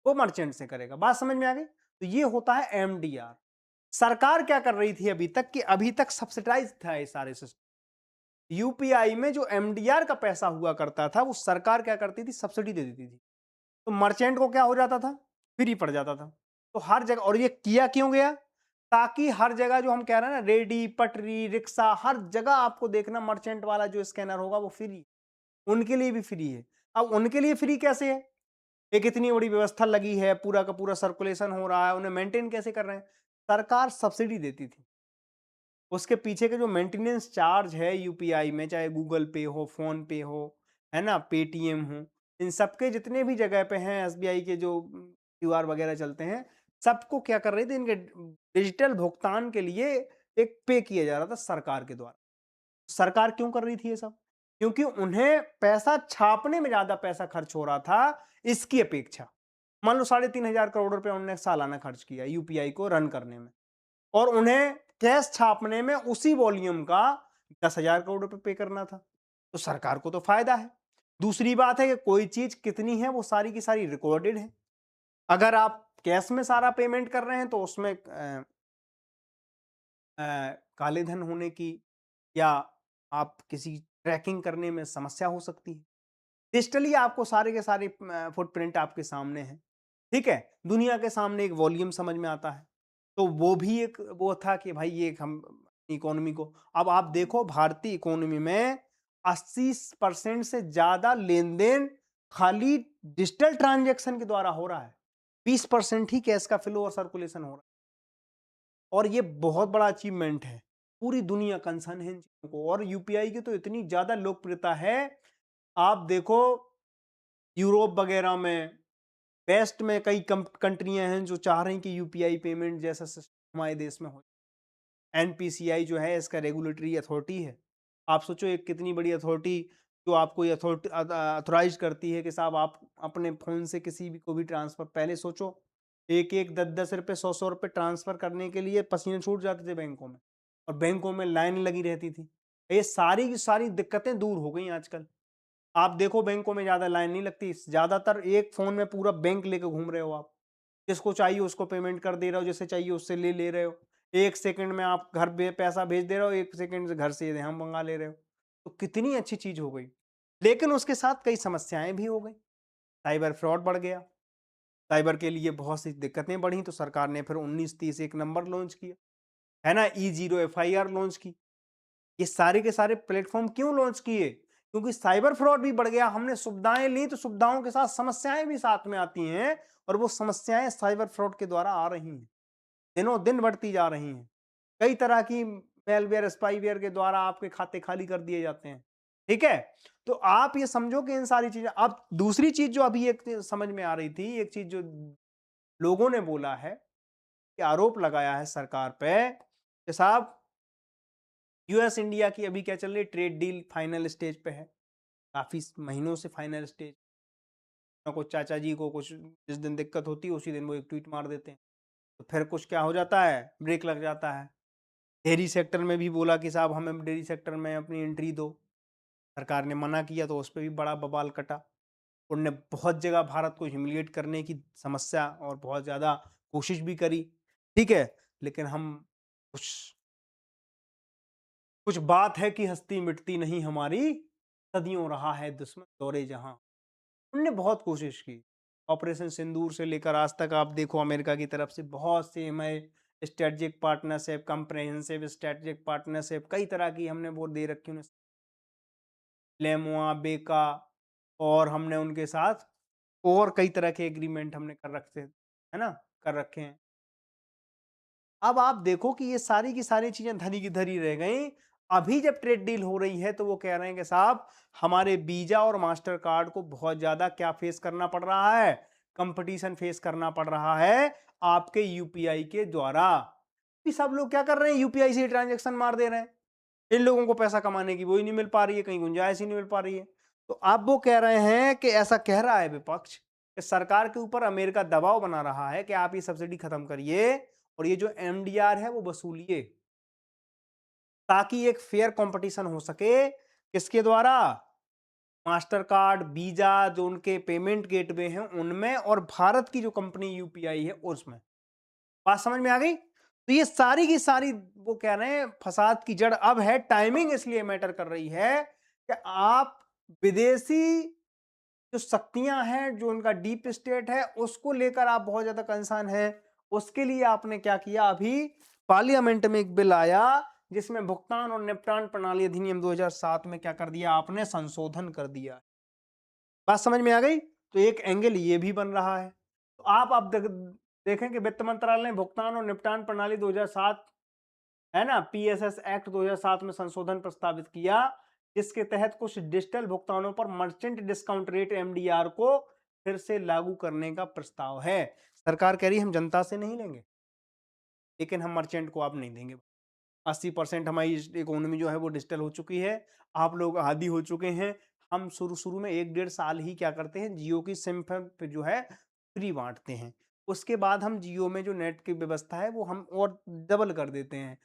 वो मर्चेंट से करेगा। बात समझ में आ गई। तो ये होता है एमडीआर। सरकार क्या कर रही थी अभी तक, कि अभी तक सब्सिडाइज था ये सारे सिस्टम। यूपीआई में जो एमडीआर का पैसा हुआ करता था वो सरकार क्या करती थी, सब्सिडी दे देती थी, तो मर्चेंट को क्या हो जाता था, फ्री पड़ जाता था। तो हर जगह, और ये किया क्यों गया, ताकि हर जगह जो हम कह रहे हैं ना, रेडी पटरी रिक्शा, हर जगह आपको देखना मर्चेंट वाला जो स्कैनर होगा वो फ्री, उनके लिए भी फ्री है। अब उनके लिए फ्री कैसे है, एक इतनी बड़ी व्यवस्था लगी है, पूरा का पूरा सर्कुलेशन हो रहा है, उन्हें मेंटेन कैसे कर रहे हैं, सरकार सब्सिडी देती थी। उसके पीछे के जो मेंटेनेंस चार्ज है यूपीआई में, चाहे गूगल पे हो, फोन पे हो, है ना, पेटीएम हो, इन सबके जितने भी जगह पे हैं एसबीआई के जो क्यूआर वगैरह चलते हैं, सबको क्या कर रहे थे, इनके डिजिटल भुगतान के लिए एक पे किया जा रहा था सरकार के द्वारा। सरकार क्यों कर रही थी ये सब, क्योंकि उन्हें पैसा छापने में ज्यादा पैसा खर्च हो रहा था इसकी अपेक्षा। मान लो 3,500 करोड़ रुपए उन्होंने सालाना खर्च किया यूपीआई को रन करने में, और उन्हें कैश छापने में उसी वॉल्यूम का 10,000 करोड़ रुपए पे करना था, तो सरकार को तो फायदा है। दूसरी बात है कि कोई चीज कितनी है वो सारी की सारी रिकॉर्डेड है। अगर आप कैश में सारा पेमेंट कर रहे हैं तो उसमें काले धन होने की या आप किसी ट्रैकिंग करने में समस्या हो सकती है। डिजिटली आपको सारे के सारे फुटप्रिंट आपके सामने है, ठीक है, दुनिया के सामने एक वॉल्यूम समझ में आता है। तो वो भी एक वो था कि भाई ये हम इकोनॉमी को, अब आप देखो भारतीय इकोनॉमी में 80% से ज्यादा लेन देन खाली डिजिटल ट्रांजैक्शन के द्वारा हो रहा है, 20% ही कैश का फ्लो और सर्कुलेशन हो रहा है। और ये बहुत बड़ा अचीवमेंट है, पूरी दुनिया कंसर्न है इन चीजों को, और यूपीआई की तो इतनी ज्यादा लोकप्रियता है। आप देखो यूरोप वगैरह में, वेस्ट में कई कंट्रियां हैं जो चाह रही हैं कि यूपीआई पेमेंट जैसा सिस्टम हमारे देश में हो। एनपीसीआई जो है इसका रेगुलेटरी अथॉरिटी है। आप सोचो एक कितनी बड़ी अथॉरिटी जो आपको अथॉराइज करती है कि साहब आप अपने फोन से किसी भी को भी ट्रांसफर, पहले सोचो एक एक 10-10 रुपए 100-100 रुपए ट्रांसफर करने के लिए पसीने छूट जाते थे बैंकों में, और बैंकों में लाइन लगी रहती थी। ये सारी की सारी दिक्कतें दूर हो गई आजकल। आप देखो बैंकों में ज्यादा लाइन नहीं लगती, ज्यादातर एक फोन में पूरा बैंक लेके घूम रहे हो आप, जिसको चाहिए उसको पेमेंट कर दे रहे हो, जिसे चाहिए उससे ले ले रहे हो। एक सेकंड में आप घर पैसा भेज दे रहे हो, एक सेकंड से घर से हम मंगा ले रहे हो। तो कितनी अच्छी चीज हो गई, लेकिन उसके साथ कई समस्याएं भी हो गई। साइबर फ्रॉड बढ़ गया, साइबर के लिए बहुत सी दिक्कतें बढ़ी, तो सरकार ने फिर 1930 एक नंबर लॉन्च किया, है ना, E0 FIR लॉन्च की। ये सारे के सारे प्लेटफॉर्म क्यों लॉन्च किए, क्योंकि साइबर फ्रॉड भी बढ़ गया, हमने सुविधाएं ली तो सुविधाओं के साथ समस्याएं भी साथ में आती हैं, और वो समस्याएं साइबर फ्रॉड के द्वारा आ रही हैं, दिनों दिन बढ़ती जा रही हैं। कई तरह की मेलवेयर स्पाईवेयर के द्वारा आपके खाते खाली कर दिए जाते हैं। ठीक है? तो आप ये समझो कि इन सारी चीजें, अब दूसरी चीज जो अभी एक समझ में आ रही थी, एक चीज जो लोगों ने बोला है कि आरोप लगाया है सरकार पे कि साहब यूएस इंडिया की अभी क्या चल रही है, ट्रेड डील फाइनल स्टेज पे है, काफी महीनों से फाइनल स्टेज। कुछ चाचा जी को कुछ जिस दिन दिक्कत होती है उसी दिन वो एक ट्वीट मार देते हैं, तो फिर कुछ क्या हो जाता है, ब्रेक लग जाता है। डेयरी सेक्टर में भी बोला कि साहब हमें डेयरी सेक्टर में अपनी एंट्री दो, सरकार ने मना किया तो उस पर भी बड़ा बवाल कटा। उनने बहुत जगह भारत को ह्यूमिलिएट करने की समस्या और बहुत ज्यादा कोशिश भी करी, ठीक है, लेकिन हम कुछ कुछ बात है कि हस्ती मिटती नहीं हमारी, सदियों रहा है दुश्मन दौरे जहां। उनने बहुत कोशिश की, ऑपरेशन सिंदूर से लेकर आज तक आप देखो अमेरिका की तरफ से बहुत से हमें strategic partnership, comprehensive strategic partnership, कई तरह की हमने वो दे रखी उन्हें, लेमुआ बेका, और हमने उनके साथ और कई तरह के एग्रीमेंट हमने कर रखे है ना, कर रखे हैं। अब आप देखो कि ये सारी की सारी चीजें धरी की धरी रह गई। अभी जब ट्रेड डील हो रही है तो वो कह रहे हैं कि साहब हमारे वीजा और मास्टर कार्ड को बहुत ज्यादा क्या फेस करना पड़ रहा है, कंपटीशन फेस करना पड़ रहा है आपके यूपीआई के द्वारा। सब लोग क्या कर रहे हैं, यूपीआई से ट्रांजेक्शन मार दे रहे हैं, इन लोगों को पैसा कमाने की वो ही नहीं मिल पा रही है, कहीं गुंजाइश ही नहीं मिल पा रही है। तो अब वो कह रहे हैं कि ऐसा कह रहा है विपक्ष कि सरकार के ऊपर अमेरिका दबाव बना रहा है कि आप ये सब्सिडी खत्म करिए और ये जो एमडीआर है वो वसूलिए, ताकि एक फेयर कंपटीशन हो सके किसके द्वारा, मास्टर कार्ड, वीजा, जो उनके पेमेंट गेटवे हैं उनमें, और भारत की जो कंपनी यूपीआई है उसमें। बात समझ में आ गई? तो ये सारी की सारी वो कह रहे हैं फसाद की जड़ अब है, टाइमिंग इसलिए मैटर कर रही है कि आप विदेशी जो शक्तियां हैं, जो उनका डीप स्टेट है, उसको लेकर आप बहुत ज्यादा कंसर्न है। उसके लिए आपने क्या किया, अभी पार्लियामेंट में एक बिल आया जिसमें भुगतान और निपटान प्रणाली अधिनियम 2007 में क्या कर दिया आपने, संशोधन कर दिया। बात समझ में आ गई? तो एक एंगल ये भी बन रहा है। तो आप अब देखें कि वित्त मंत्रालय ने भुगतान और निपटान प्रणाली 2007 है ना, पीएसएस एक्ट 2007 में संशोधन प्रस्तावित किया, जिसके तहत कुछ डिजिटल भुगतानों पर मर्चेंट डिस्काउंट रेट एमडीआर को फिर से लागू करने का प्रस्ताव है। सरकार कह रही हम जनता से नहीं लेंगे, लेकिन हम मर्चेंट को आप नहीं देंगे। 80% हमारी इकोनॉमी जो है वो डिजिटल हो चुकी है, आप लोग आदी हो चुके हैं। हम शुरू शुरू में 1-1.5 साल ही क्या करते हैं, जियो की सिम पे जो है फ्री बांटते हैं, उसके बाद हम जियो में जो नेट की व्यवस्था है वो हम और डबल कर देते हैं।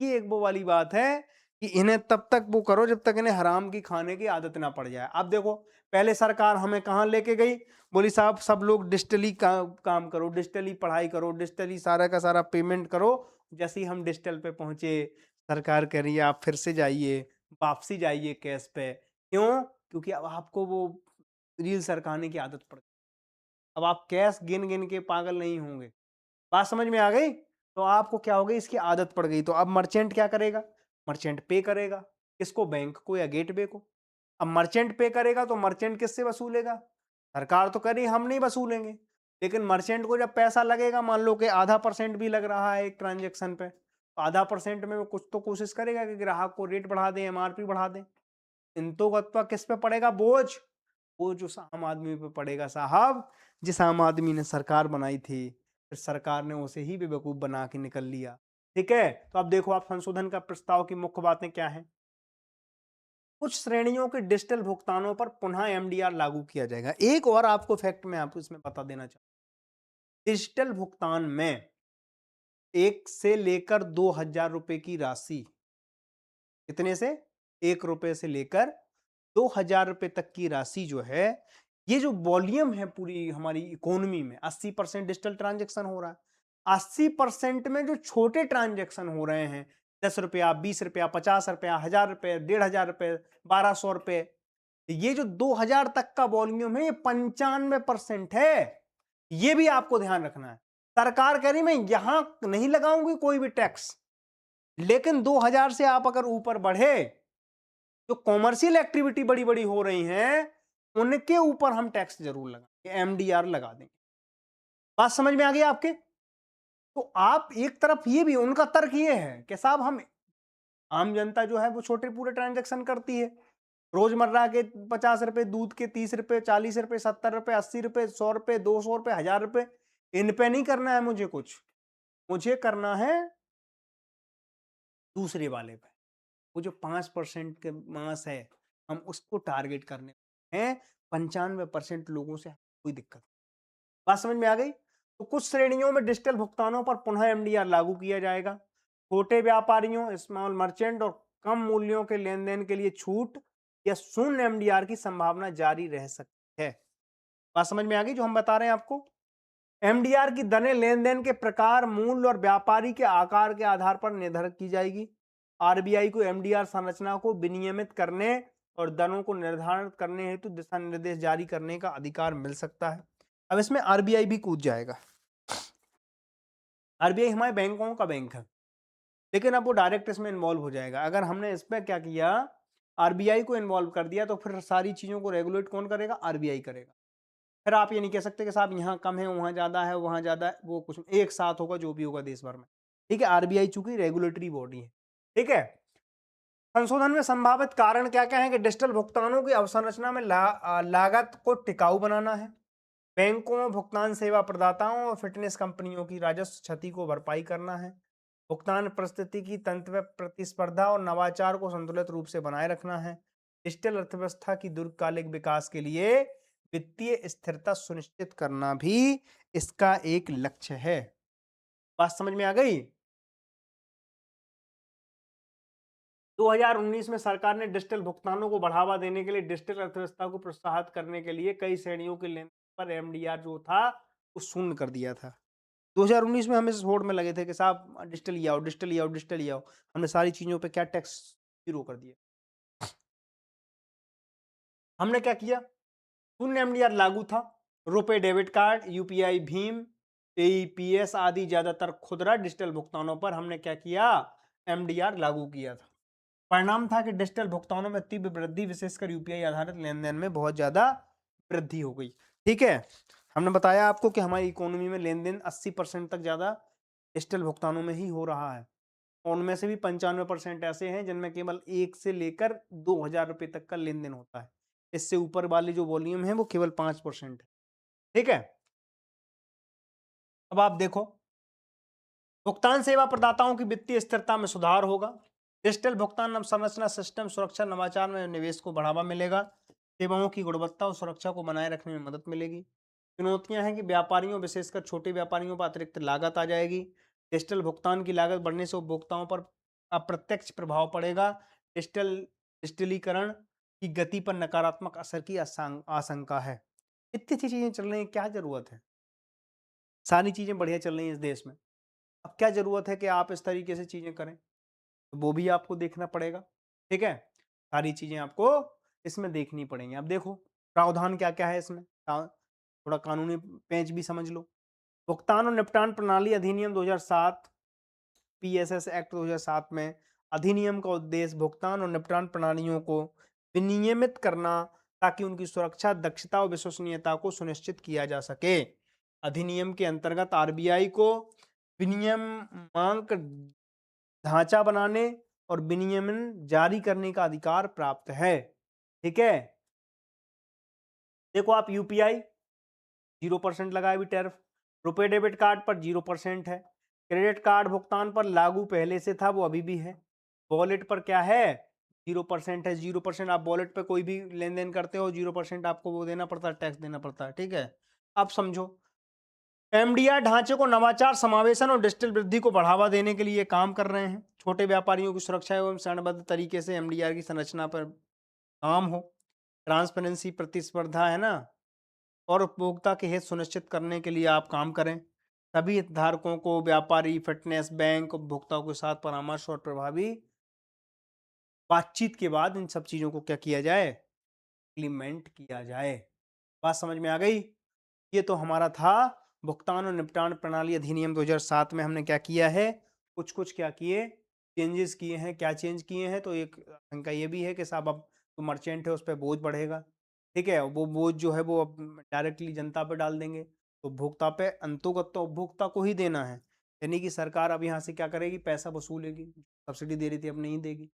ये एक वो वाली बात है कि इन्हें तब तक वो करो जब तक इन्हें हराम की खाने की आदत ना पड़ जाए। अब देखो पहले सरकार हमें कहाँ लेके गई, बोली साहब सब लोग डिजिटली काम करो, डिजिटली पढ़ाई करो, डिजिटली सारा का सारा पेमेंट करो। जैसे ही हम डिजिटल पे पहुंचे, सरकार कह रही है आप फिर से जाइए, वापसी जाइए कैश पे। क्यों? क्योंकि अब आपको वो रील सरकाने की आदत पड़ गई। अब आप कैश गिन गिन के पागल नहीं होंगे। बात समझ में आ गई? तो आपको क्या हो गई, इसकी आदत पड़ गई। तो अब मर्चेंट क्या करेगा, मर्चेंट पे करेगा किसको, बैंक को या गेटवे को। अब मर्चेंट पे करेगा तो मर्चेंट किससे वसूलेगा, सरकार तो कह रही हम नहीं वसूलेंगे, लेकिन मर्चेंट को जब पैसा लगेगा, मान लो कि आधा % भी लग रहा है एक ट्रांजेक्शन पे, तो आधा % में वो कुछ तो कोशिश करेगा कि ग्राहक को रेट बढ़ा दें, एमआरपी बढ़ा दें। किंतु किस पे पड़ेगा बोझ, वो जो आम आदमी पे पड़ेगा साहब, जिस आम आदमी ने सरकार बनाई थी, फिर सरकार ने उसे ही बेवकूफ बना के निकल लिया। ठीक है, तो अब देखो आप संशोधन का प्रस्ताव की मुख्य बातें क्या हैं। कुछ श्रेणियों के डिजिटल भुगतानों पर पुनः एमडीआर लागू किया जाएगा। एक और आपको फैक्ट मैं आपको इसमें बता देना चाहूँ, डिजिटल भुगतान में 1 से लेकर 2,000 रुपए की राशि, कितने से, 1 रुपए से लेकर 2,000 रुपए तक की राशि जो है, ये जो वॉल्यूम है पूरी हमारी इकोनॉमी में, 80% डिजिटल ट्रांजेक्शन हो रहा है। 80% में जो छोटे ट्रांजेक्शन हो रहे हैं, 10 रुपया, 20 रुपया, 50 रुपया, 1,000 रुपए, 1,500 रुपए, 1,200 रुपए, ये जो 2,000 तक का वॉल्यूम है, ये 95% है। ये भी आपको ध्यान रखना है। सरकार कह रही मैं यहां नहीं लगाऊंगी कोई भी टैक्स, लेकिन 2,000 से आप अगर ऊपर बढ़े, जो कॉमर्शियल एक्टिविटी बड़ी बड़ी हो रही हैं, उनके ऊपर हम टैक्स जरूर लगाएंगे, एमडीआर लगा देंगे। बात समझ में आ गई आपके? तो आप एक तरफ ये भी, उनका तर्क ये है कि साहब हम, आम जनता जो है वो छोटे पूरे ट्रांजेक्शन करती है, रोजमर्रा के 50 रुपए, दूध के 30 रुपए, 40 रुपए, 70 रुपए, 80 रुपए, 100 रुपए, 200 रुपए, 1000 रुपए, इन पे नहीं करना है मुझे कुछ, मुझे करना है दूसरे वाले पे। वो जो 5% के मास है, हम उसको टारगेट करने हैं। 95% लोगों से कोई दिक्कत नहीं। बात समझ में आ गई? तो कुछ श्रेणियों में डिजिटल भुगतानों पर पुनः एमडीआर लागू किया जाएगा। छोटे व्यापारियों, स्मॉल मर्चेंट और कम मूल्यों के लेन-देन के लिए छूट या शून्य एमडीआर की संभावना जारी रह सकती है। बात समझ में आ गई जो हम बता रहे हैं आपको? एमडीआर की दरें लेन-देन के प्रकार, मूल्य और व्यापारी के आकार के आधार पर निर्धारित की जाएगी। आरबीआई को एमडीआर संरचना को विनियमित करने और दरों को निर्धारित करने हेतु दिशा निर्देश जारी करने का अधिकार मिल सकता है। अब इसमें आरबीआई भी कूद जाएगा। आरबीआई हमारे बैंकों का बैंक है, लेकिन अब वो डायरेक्ट इसमें इन्वॉल्व हो जाएगा। अगर हमने इसमें क्या किया, आरबीआई को इन्वॉल्व कर दिया, तो फिर सारी चीजों को रेगुलेट कौन करेगा? आरबीआई करेगा। फिर आप ये नहीं कह सकते कि साहब यहाँ कम है, वहां ज्यादा है, वहां ज्यादा है, वो कुछ एक साथ होगा जो भी होगा देश भर में। ठीक है, आरबीआई चूंकि रेगुलेटरी बॉडी है। ठीक है, संशोधन में संभावित कारण क्या क्या है कि डिजिटल भुगतानों की अवसंरचना में लागत को टिकाऊ बनाना है। बैंकों, भुगतान सेवा प्रदाताओं और फिटनेस कंपनियों की राजस्व क्षति को भरपाई करना है। भुगतान परिस्थितिकी तंत्र, प्रतिस्पर्धा और नवाचार को संतुलित रूप से बनाए रखना है। डिजिटल अर्थव्यवस्था की दीर्घकालिक विकास के लिए वित्तीय स्थिरता सुनिश्चित करना भी इसका एक लक्ष्य है। बात समझ में आ गई? 2019 में सरकार ने डिजिटल भुगतानों को बढ़ावा देने के लिए डिजिटल अर्थव्यवस्था को प्रोत्साहित करने के लिए कई श्रेणियों के लेन पर एमडीआर जो था वो शून्य कर दिया था। 2019 में हम इस होड़ में लगे थे कि साहब डिजिटल ही आओ, डिजिटल ही आओ, डिजिटल ही आओ। हमने सारी चीजों पे क्या टैक्स जीरो कर दिया। हमने क्या किया, शून्य एमडीआर लागू था। रुपए debit card, UPI Bhim, AEPS आदि ज्यादातर खुदरा डिजिटल भुगतानों पर हमने क्या किया, एमडीआर लागू किया था। परिणाम था कि डिजिटल भुगतानों में तीव्र वृद्धि, विशेषकर यूपीआई आधारित लेन देन में बहुत ज्यादा वृद्धि हो गई। ठीक है, हमने बताया आपको कि हमारी इकोनॉमी में लेन देन 80% तक ज्यादा डिजिटल भुगतानों में ही हो रहा है। उनमें से भी 95% ऐसे हैं जिनमें केवल 1 से लेकर 2000 रुपए तक का लेन देन होता है। इससे ऊपर वाली जो वॉल्यूम है वो केवल 5% है। ठीक है, अब आप देखो, भुगतान सेवा प्रदाताओं की वित्तीय स्थिरता में सुधार होगा। डिजिटल भुगतान संरचना सिस्टम सुरक्षा नवाचार में निवेश को बढ़ावा मिलेगा। सेवाओं की गुणवत्ता और सुरक्षा को बनाए रखने में मदद मिलेगी। चुनौतियां हैं कि व्यापारियों, विशेषकर छोटे व्यापारियों पर अतिरिक्त लागत आ जाएगी। डिजिटल भुगतान की लागत बढ़ने से उपभोक्ताओं पर अप्रत्यक्ष प्रभाव पड़ेगा। डिजिटलीकरण की गति पर नकारात्मक असर की आशंका है। इतनी सी चीजें चल रही हैं, क्या जरूरत है? सारी चीजें बढ़िया चल रही हैं इस देश में। अब क्या जरूरत है कि आप इस तरीके से चीजें करें? तो वो भी आपको देखना पड़ेगा। ठीक है, सारी चीजें आपको इसमें देखनी पड़ेंगी। अब देखो प्रावधान क्या क्या है इसमें, थोड़ा कानूनी पेंच भी समझ लो। भुगतान और निपटान प्रणाली अधिनियम 2007, पीएसएस एक्ट 2007 में अधिनियम का उद्देश्य भुगतान और निपटान प्रणालियों को विनियमित करना ताकि उनकी सुरक्षा, दक्षता और विश्वसनीयता को सुनिश्चित किया जा सके। अधिनियम के अंतर्गत आरबीआई को विनियमांक ढांचा बनाने और विनियमन जारी करने का अधिकार प्राप्त है। ठीक है, देखो आप यूपीआई 0% लगाए भी टैरिफ, रुपए डेबिट कार्ड पर 0% है, क्रेडिट कार्ड भुगतान पर लागू पहले से था, वो अभी भी है। वॉलेट पर क्या है, 0% है। 0% आप वॉलेट पे कोई भी लेन देन करते हो, 0% आपको वो देना पड़ता है, टैक्स देना पड़ता है। ठीक है, अब समझो, एमडीआर ढांचे को नवाचार, समावेशन और डिजिटल वृद्धि को बढ़ावा देने के लिए काम कर रहे हैं। छोटे व्यापारियों की सुरक्षा एवं चरणबद्ध तरीके से एमडीआर की संरचना पर काम हो। ट्रांसपेरेंसी, प्रतिस्पर्धा है ना, और उपभोक्ता के हित सुनिश्चित करने के लिए आप काम करें। सभी हितधारकों को, व्यापारी, फिटनेस, बैंक, उपभोक्ताओं के साथ परामर्श और प्रभावी बातचीत के बाद इन सब चीजों को क्या किया जाए, इम्प्लीमेंट किया जाए। बात समझ में आ गई? ये तो हमारा था भुगतान और निपटान प्रणाली अधिनियम 2007 में हमने क्या किया है, कुछ कुछ क्या किए, चेंजेस किए हैं। क्या चेंज किए हैं, तो एक आशंका ये भी है कि साहब अब जो मर्चेंट है उस पर बोझ बढ़ेगा। ठीक है, वो बोझ जो है वो अब डायरेक्टली जनता पे डाल देंगे, तो उपभोक्ता पे, अंतोगत तो उपभोक्ता को ही देना है। यानी कि सरकार अब यहाँ से क्या करेगी, पैसा वसूलेगी। सब्सिडी दे रही थी अब नहीं देगी,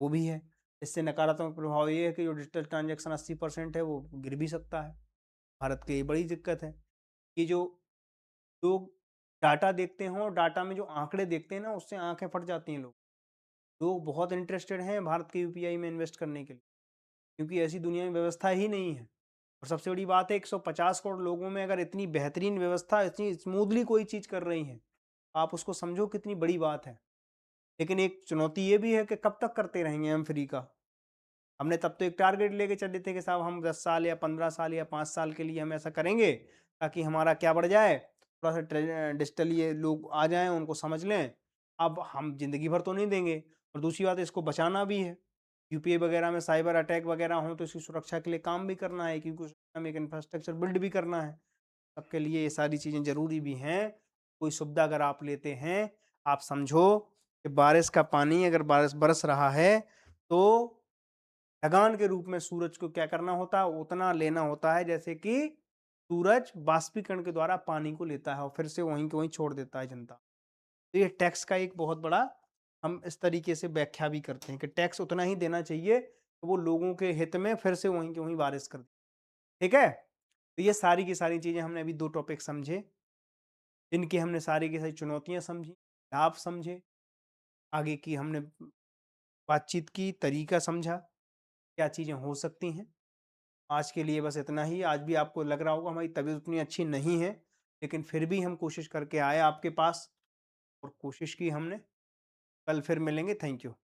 वो भी है। इससे नकारात्मक प्रभाव ये है कि जो डिजिटल ट्रांजैक्शन 80% है वो गिर भी सकता है। भारत की ये बड़ी दिक्कत है कि जो लोग डाटा देखते हैं और डाटा में जो आंकड़े देखते हैं ना, उससे आंखें फट जाती हैं लोग। लोग बहुत इंटरेस्टेड हैं भारत के यूपीआई में इन्वेस्ट करने के लिए, क्योंकि ऐसी दुनिया में व्यवस्था ही नहीं है। और सबसे बड़ी बात है, 150 करोड़ लोगों में अगर इतनी बेहतरीन व्यवस्था, इतनी स्मूथली कोई चीज़ कर रही है, आप उसको समझो कितनी बड़ी बात है। लेकिन एक चुनौती ये भी है कि कब तक करते रहेंगे हम फ्री का? हमने तब तो एक टारगेट लेके चले थे कि साहब हम 10 साल या 15 साल या 5 साल के लिए हम ऐसा करेंगे, ताकि हमारा क्या बढ़ जाए, थोड़ा-सा डिजिटल ये लोग आ जाएँ, उनको समझ लें। अब हम ज़िंदगी भर तो नहीं देंगे, और दूसरी बात है, इसको बचाना भी है। यूपीआई वगैरह में साइबर अटैक वगैरह हों तो इसकी सुरक्षा के लिए काम भी करना है, क्योंकि उसमें हमें एक इंफ्रास्ट्रक्चर बिल्ड भी करना है। सबके लिए ये सारी चीज़ें ज़रूरी भी हैं। कोई सुविधा अगर आप लेते हैं, आप समझो कि बारिश का पानी अगर बारिश बरस रहा है, तो ढगान के रूप में सूरज को क्या करना होता है, उतना लेना होता है जैसे कि सूरज बाष्पीकरण के द्वारा पानी को लेता है और फिर से वहीं के वहीं छोड़ देता है जनता। तो ये टैक्स का एक बहुत बड़ा, हम इस तरीके से व्याख्या भी करते हैं कि टैक्स उतना ही देना चाहिए कि वो लोगों के हित में फिर से वहीं के वहीं बारिश कर दे। ठीक है? तो ये सारी की सारी चीज़ें हमने अभी 2 टॉपिक समझे, जिनकी हमने सारी की सारी चुनौतियाँ समझी, लाभ समझे, आगे की हमने बातचीत की, तरीका समझा, क्या चीज़ें हो सकती हैं। आज के लिए बस इतना ही। आज भी आपको लग रहा होगा हमारी तबीयत उतनी अच्छी नहीं है, लेकिन फिर भी हम कोशिश करके आए आपके पास, और कोशिश की हमने। कल फिर मिलेंगे। Thank you.